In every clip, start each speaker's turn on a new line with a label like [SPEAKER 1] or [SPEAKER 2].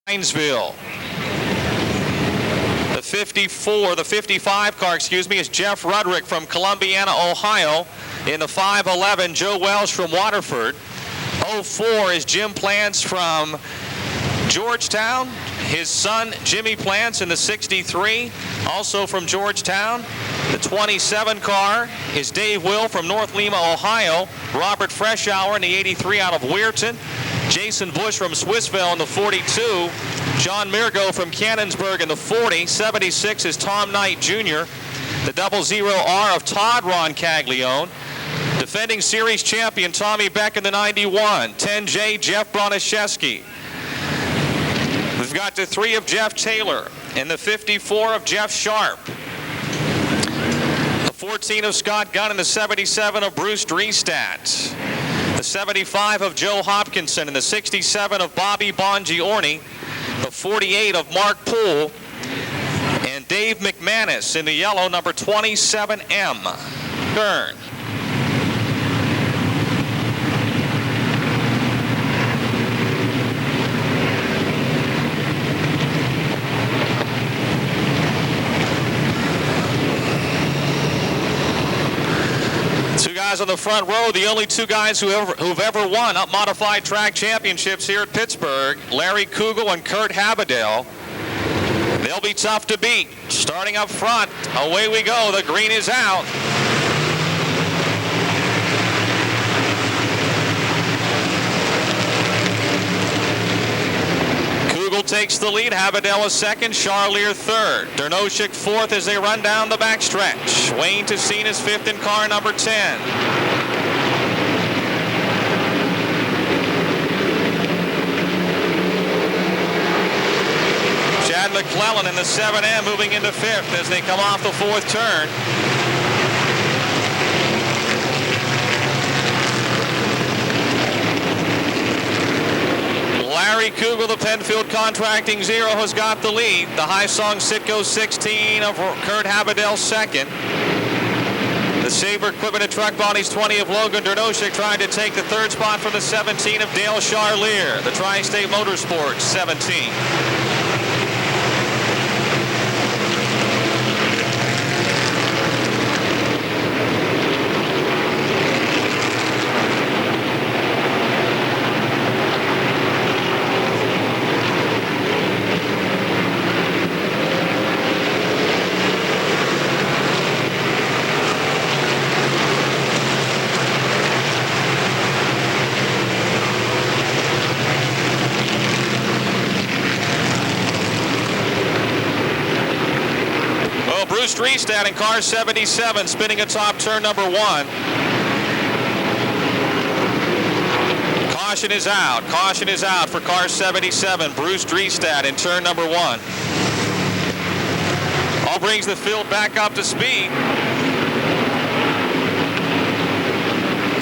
[SPEAKER 1] Hinesville. The 55 car, is Jeff Rudrick from Columbiana, Ohio. In the 511, Joe Welsh from Waterford. 04 is Jim Plants from Georgetown. His son, Jimmy Plants, in the 63, also from Georgetown. The 27 car is Dave Will from North Lima, Ohio. Robert Freshour in the 83 out of Weirton. Jason Bush from Swissville in the 42. John Mirgo from Cannonsburg in the 40. 76 is Tom Knight Jr. The 00R of Todd Roncaglione. Defending series champion Tommy Beck in the 91. 10J Jeff Broniszewski. We've got the 3 of Jeff Taylor and the 54 of Jeff Sharp. The 14 of Scott Gunn and the 77 of Bruce Driestadt. The 75 of Joe Hopkinson and the 67 of Bobby Bongiorni. The 48 of Mark Poole and Dave McManus in the yellow, number 27M. Turn. Two guys on the front row, the only two guys who've ever won up modified track championships here at Pittsburgh, Larry Kugel and Kurt Habadell. They'll be tough to beat. Starting up front, away we go. The green is out. Kugel takes the lead. Habadell is second. Charlier third. Dernoshik fourth as they run down the backstretch. Wayne Tessine is fifth in car number 10. Chad McClellan in the 7M moving into fifth as they come off the fourth turn. Larry Kugel, the Penfield Contracting Zero, has got the lead. The High Song Sitco 16 of Kurt Habadell second. The Sabre Equipment and Truck Bodies 20 of Logan Dernoshik trying to take the third spot from the 17 of Dale Charlier. The Tri-State Motorsports 17. Bruce Driestadt in car 77, spinning atop turn number 1. Caution is out. Caution is out for car 77. Bruce Driestadt in turn number 1. All brings the field back up to speed.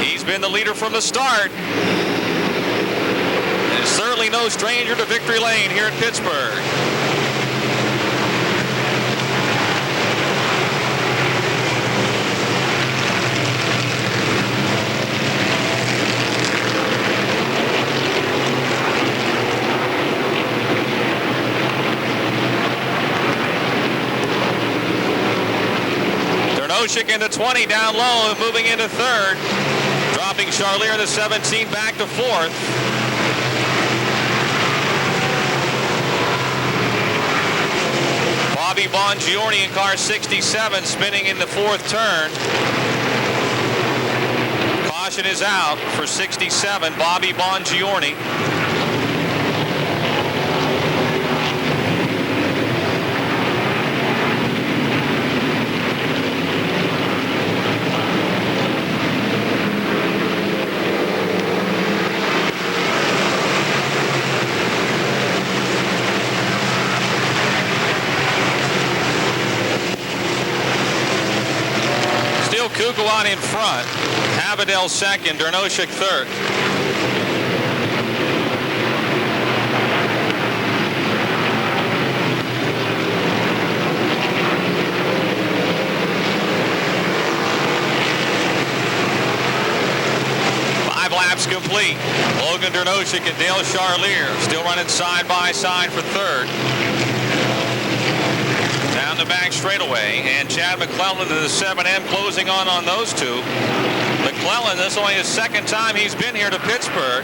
[SPEAKER 1] He's been the leader from the start. And is certainly no stranger to victory lane here at Pittsburgh. Dernoshik into 20 down low and moving into third. Dropping Charlier the 17 back to fourth. Bobby Bongiorni in car 67 spinning in the fourth turn. Caution is out for 67, Bobby Bongiorni. Kugel on in front. Habadell second. Dernoshik third. Laps complete. Logan Logan Dernoshik and Dale Charlier still running side by side for third. Down the back straightaway, and Chad McClellan in the 7M closing on those two. McClellan, this is only his second time he's been here to Pittsburgh.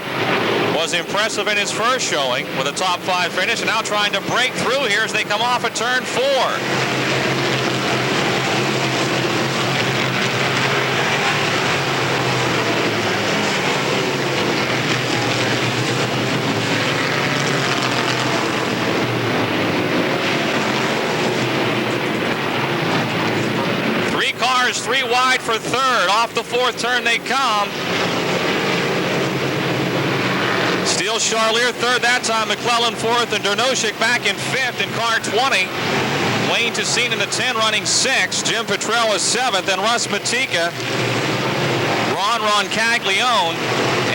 [SPEAKER 1] Was impressive in his first showing with a top 5 finish, and now trying to break through here as they come off of turn 4. Cars 3 wide for third. Off the 4th turn they come. Still Charlier third that time. McClellan 4th and Dernoshik back in 5th in car 20. Wayne Tessine in the 10 running 6th. Jim Petrell is 7th, and Russ Matika, Ron Caglione,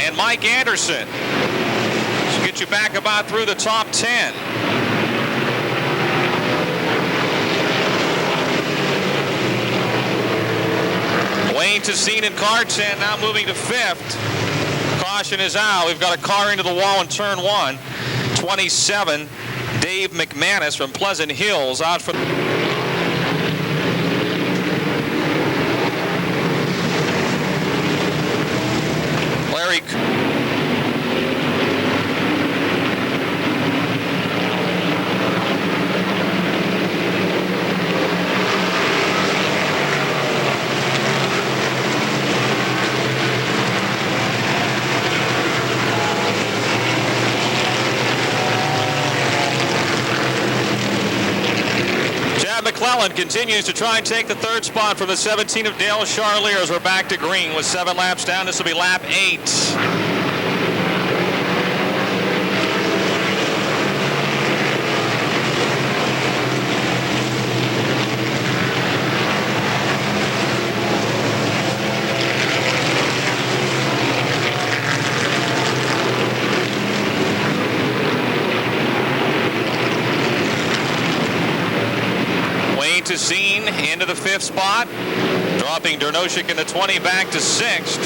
[SPEAKER 1] and Mike Anderson. So get you back about through the top 10. Wayne Tessine in car 10 now moving to 5th. Caution is out. We've got a car into the wall in turn 1. 27, Dave McManus from Pleasant Hills out for Larry. McClellan continues to try and take the 3rd spot from the 17 of Dale Charlier as we're back to green with 7 laps down. This will be lap 8. Tessine into the 5th spot, dropping Dernoshik in the 20 back to 6th.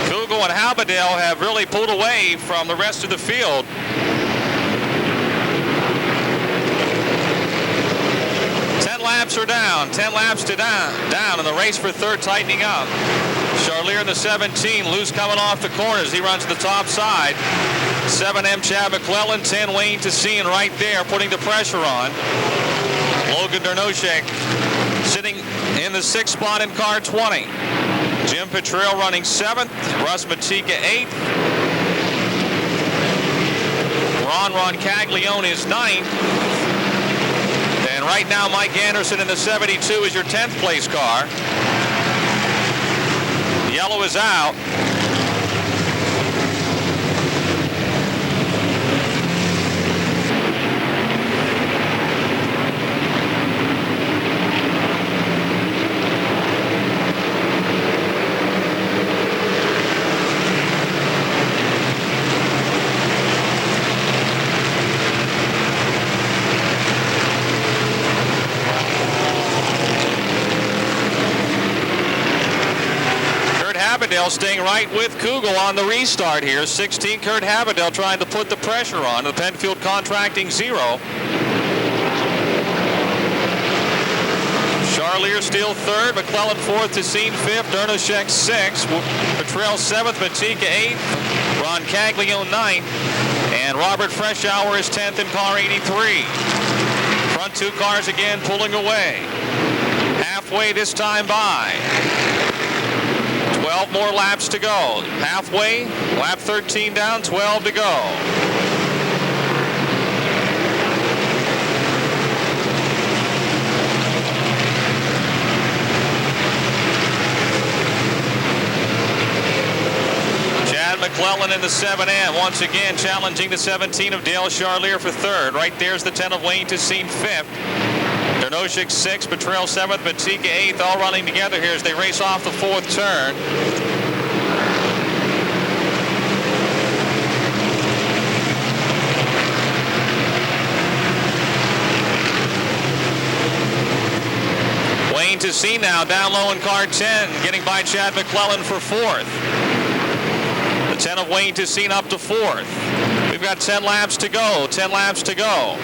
[SPEAKER 1] Kugel and Halberdale have really pulled away from the rest of the field. 10 laps are down, 10 laps to down, and the race for third tightening up. Charlier in the 17, loose coming off the corners. He runs to the top side. 7M Chad McClellan, 10 Wayne Tessine right there, putting the pressure on. Logan Dernoshik sitting in the 6th spot in car 20. Jim Petrell running 7th, Russ Matika 8th. Ron Caglione is 9th. And right now, Mike Anderson in the 72 is your 10th place car. Yellow is out. Haberdale staying right with Kugel on the restart here. 16, Kurt Haberdale trying to put the pressure on the Penfield Contracting 0. Charlier still 3rd, McClellan 4th, Tessine 5th, Dernoshik 6th, Petrell 7th, Matika 8th, Ron Caglione 9th, and Robert Freshour is 10th in car 83. Front 2 cars again pulling away. Halfway this time by. 12 more laps to go. Halfway, lap 13 down, 12 to go. Chad McClellan in the 7M, once again challenging the 17 of Dale Charlier for 3rd. Right there's the 10 of Wayne Tessine 5th. Dernoshik 6th, Petrell 7th, Matika 8th, all running together here as they race off the 4th turn. Seen now down low in car 10, getting by Chad McClellan for 4th. The 10 of Wayne Tessine up to 4th. We've got 10 laps to go, 10 laps to go.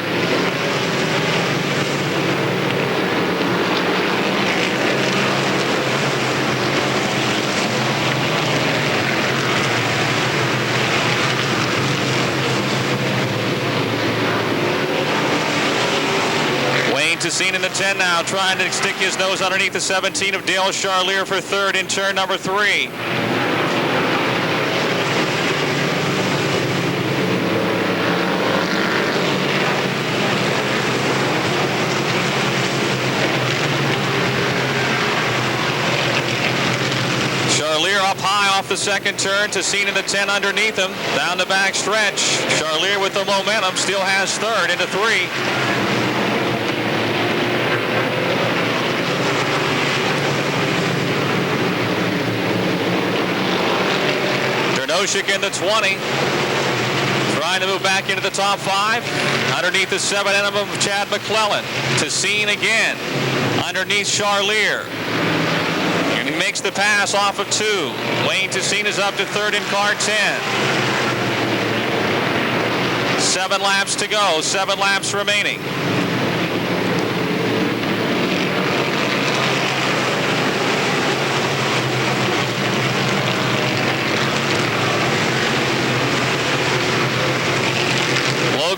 [SPEAKER 1] Tessine in the 10 now, trying to stick his nose underneath the 17 of Dale Charlier for 3rd in turn number 3. Charlier up high off the 2nd turn. Tessine in the 10 underneath him. Down the back stretch. Charlier with the momentum still has 3rd into 3. Drnoshek in the 20, trying to move back into the top 5. Underneath the 7 of Chad McClellan. Tessine again, underneath Charlier. And he makes the pass off of 2. Wayne Tessine is up to 3rd in car 10. 7 laps to go, 7 laps remaining.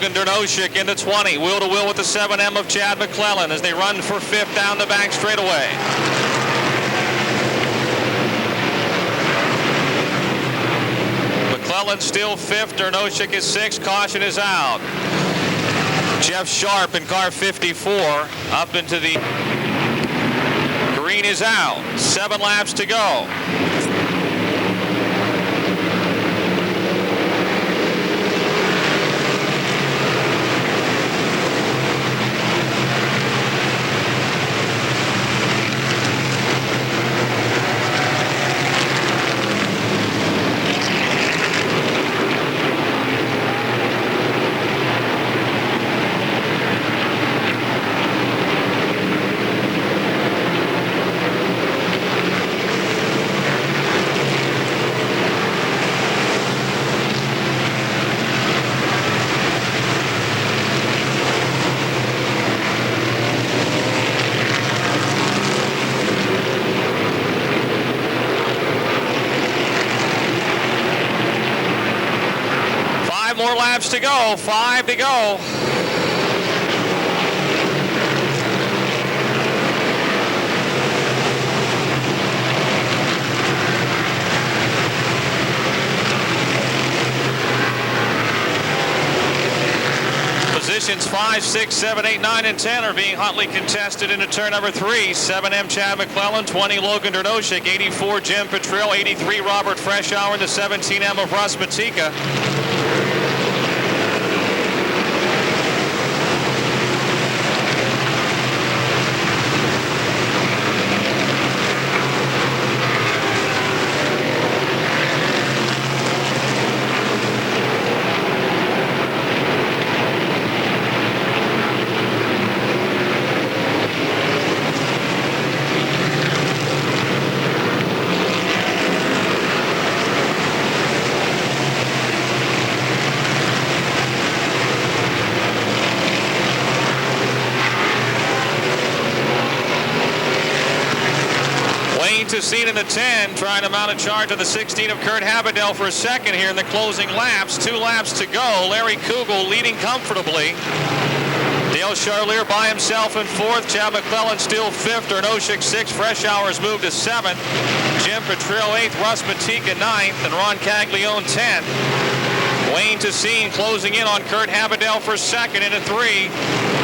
[SPEAKER 1] Drnoshek in the 20, wheel to wheel with the 7M of Chad McClellan as they run for 5th down the back straightaway. McClellan still 5th, Drnoshek is 6th, caution is out. Jeff Sharp in car 54 up into the green is out. 7 laps to go. More laps to go, 5 to go. Positions 5, 6, 7, 8, 9, and 10 are being hotly contested into turn number 3. 7M Chad McClellan, 20 Logan Drnoshek, 84 Jim Petrill, 83 Robert Freshour, and the 17M of Russ Matika. Tessine in the 10, trying to mount a charge on the 16 of Kurt Habadell for a second here in the closing laps. 2 laps to go. Larry Kugel leading comfortably. Dale Charlier by himself in 4th. Chad McClellan still 5th. Drnoshek 6th. Freshour's moved to 7th. Jim Petrill 8th. Russ Matika 9th. And Ron Caglione 10th. Wayne Tessine closing in on Kurt Habadell for 2nd into 3.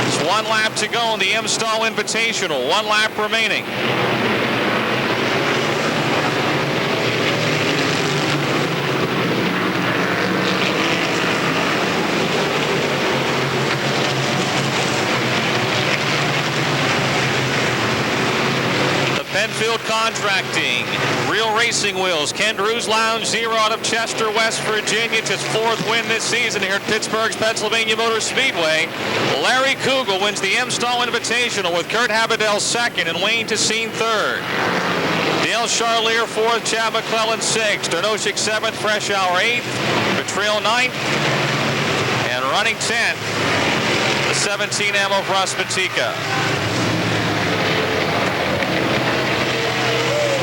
[SPEAKER 1] It's 1 lap to go in the M-Stall Invitational. 1 lap remaining. Wheel Contracting, Real Racing Wheels, Ken Drew's Lounge, 0 out of Chester, West Virginia. It's his 4th win this season here at Pittsburgh's Pennsylvania Motor Speedway. Larry Kugel wins the M-Stall Invitational with Kurt Habadell 2nd and Wayne Tessine 3rd. Dale Charlier 4th, Chad McClellan 6th, Dernoshik 7th, Fresh Hour 8th, Betrayal 9th, and running 10th, the 17 Ammo Frost Batika.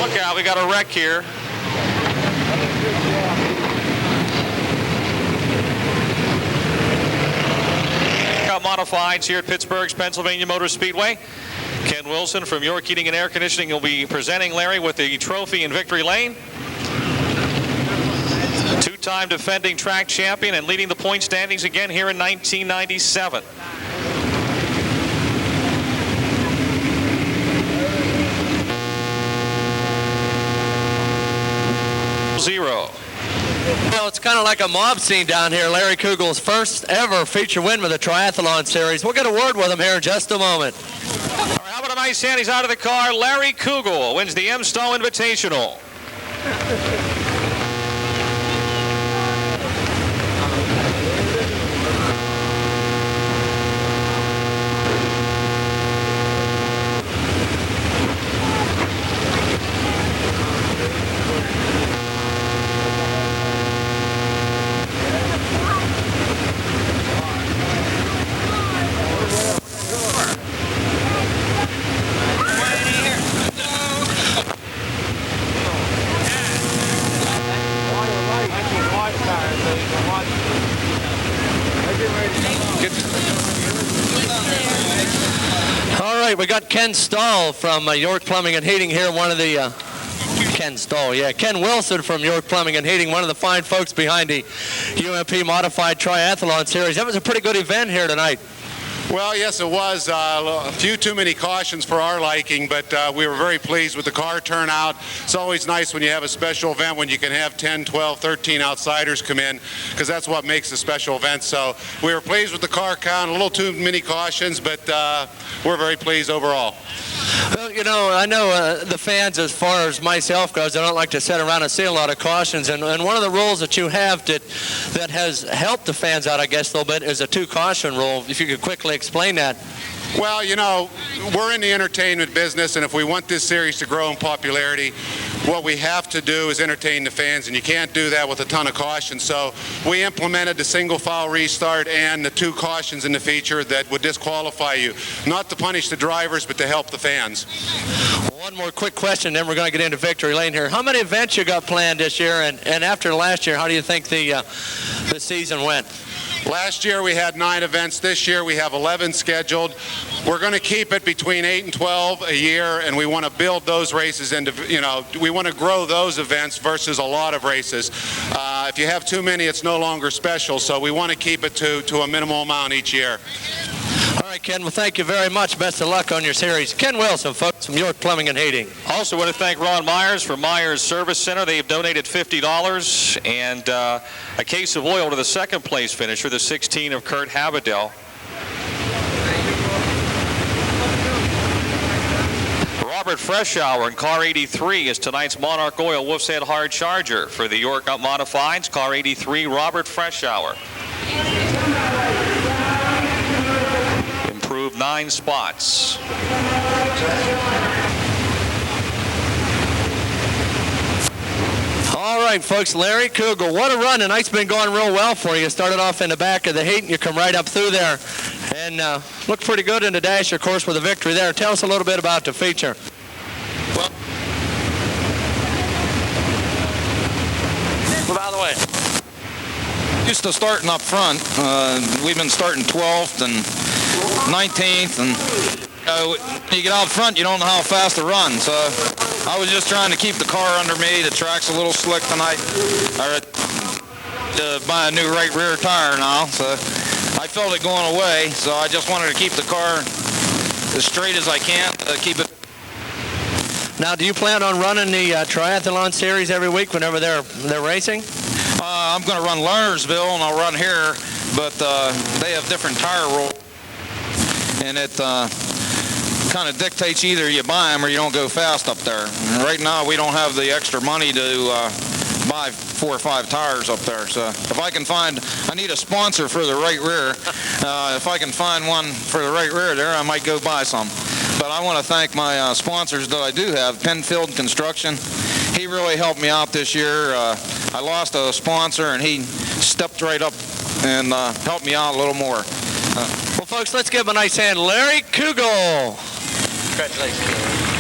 [SPEAKER 1] Look out, we got a wreck here. Got modifieds here at Pittsburgh's Pennsylvania Motor Speedway. Ken Wilson from York Heating and Air Conditioning will be presenting Larry with the trophy in victory lane. Two-time defending track champion and leading the point standings again here in 1997. Zero.
[SPEAKER 2] Well, it's kind of like a mob scene down here. Larry Kugel's first ever feature win with the Triathlon Series. We'll get a word with him here in just a moment.
[SPEAKER 1] All right, how about a nice hand? He's out of the car. Larry Kugel wins the M-Stall Invitational.
[SPEAKER 2] All right, we got Ken Stahl from York Plumbing and Heating here, one of the Ken Wilson from York Plumbing and Heating, one of the fine folks behind the UMP Modified Triathlon Series. That was a pretty good event here tonight.
[SPEAKER 3] Well, yes, it was. A few too many cautions for our liking, but we were very pleased with the car turnout. It's always nice when you have a special event when you can have 10, 12, 13 outsiders come in, because that's what makes a special event. So we were pleased with the car count. A little too many cautions, but we're very pleased overall.
[SPEAKER 2] Well, you know, I know the fans, as far as myself goes, I don't like to sit around and see a lot of cautions. And one of the rules that you have that has helped the fans out, I guess, a little bit is a 2-caution rule. If you could quickly explain that.
[SPEAKER 3] Well, you know, we're in the entertainment business, and if we want this series to grow in popularity, what we have to do is entertain the fans, and you can't do that with a ton of caution. So we implemented the single file restart and the 2 cautions in the feature that would disqualify you, not to punish the drivers, but to help the fans.
[SPEAKER 2] One more quick question, then we're going to get into victory lane here. How many events you got planned this year, and after last year, how do you think the season went?
[SPEAKER 3] Last year we had 9 events. This year we have 11 scheduled. We're going to keep it between 8 and 12 a year, and we want to build those races into, you know, we want to grow those events versus a lot of races. If you have too many, it's no longer special, so we want to keep it to a minimal amount each year.
[SPEAKER 2] All right, Ken, well, thank you very much. Best of luck on your series. Ken Wilson, folks, from York Plumbing and Heating.
[SPEAKER 1] Also want to thank Ron Myers from Myers Service Center. They've donated $50 and a case of oil to the 2nd place finisher, the 16 of Kurt Habadell. Robert Freshour in car 83 is tonight's Monarch Oil Wolf's Head Hard Charger for the York Modifieds. Car 83, Robert Freshour. Improved 9 spots.
[SPEAKER 2] All right, folks, Larry Kugel, what a run. Tonight's been going real well for you. You started off in the back of the heat, and you come right up through there. And looked pretty good in the dash, of course, with a victory there. Tell us a little bit about the feature.
[SPEAKER 4] Well, by the way, used to starting up front. We've been starting 12th and 19th, and when you get out front, you don't know how fast to run. So I was just trying to keep the car under me. The track's a little slick tonight. I buy a new right rear tire now, so I felt it going away. So I just wanted to keep the car as straight as I can, keep it.
[SPEAKER 2] Now, do you plan on running the Triathlon Series every week whenever they're racing?
[SPEAKER 4] I'm going to run Lernersville, and I'll run here, but they have different tire rules. And kind of dictates either you buy them or you don't go fast up there. And right now, we don't have the extra money to buy 4 or 5 tires up there. So if I can find, I need a sponsor for the right rear. If I can find one for the right rear there, I might go buy some. But I want to thank my sponsors that I do have. Penfield Construction, he really helped me out this year. I lost a sponsor, and he stepped right up and helped me out a little more.
[SPEAKER 2] Well, folks, let's give him a nice hand. Larry Kugel. Congratulations.